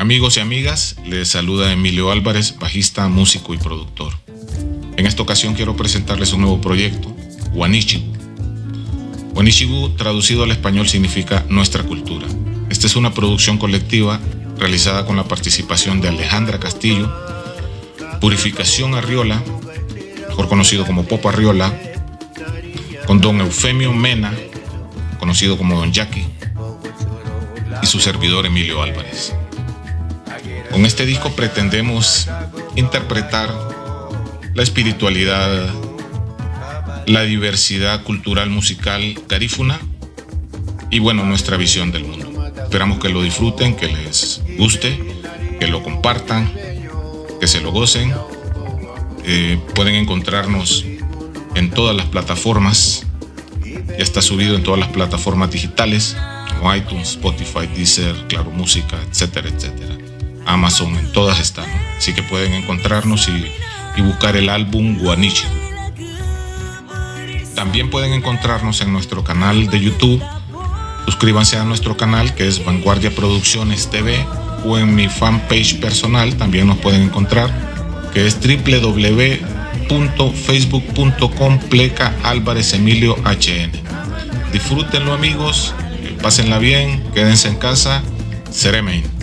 Amigos y amigas, les saluda Emilio Álvarez, bajista, músico y productor. En esta ocasión quiero presentarles un nuevo proyecto, Wanishigu. Wanishigu, traducido al español, significa nuestra cultura. Esta es una producción colectiva realizada con la participación de Alejandra Castillo, Purificación Arriola, mejor conocido como Popo Arriola, con don Eufemio Mena, conocido como don Jackie, y su servidor Emilio Álvarez. Con este disco pretendemos interpretar la espiritualidad, la diversidad cultural musical garífuna y nuestra visión del mundo. Esperamos que lo disfruten, que les guste, que lo compartan, que se lo gocen. Pueden encontrarnos en todas las plataformas. Ya está subido en todas las plataformas digitales como iTunes, Spotify, Deezer, Claro Música, etcétera, etcétera. Amazon, en todas están, ¿no? Así que pueden encontrarnos y buscar el álbum Wanishigu. También pueden encontrarnos en nuestro canal de YouTube. Suscríbanse a nuestro canal, que es Vanguardia Producciones TV, o en mi fanpage personal también nos pueden encontrar, que es www.facebook.com/Álvarez Emilio HN. Disfrútenlo, amigos, pásenla bien, quédense en casa, Seremain.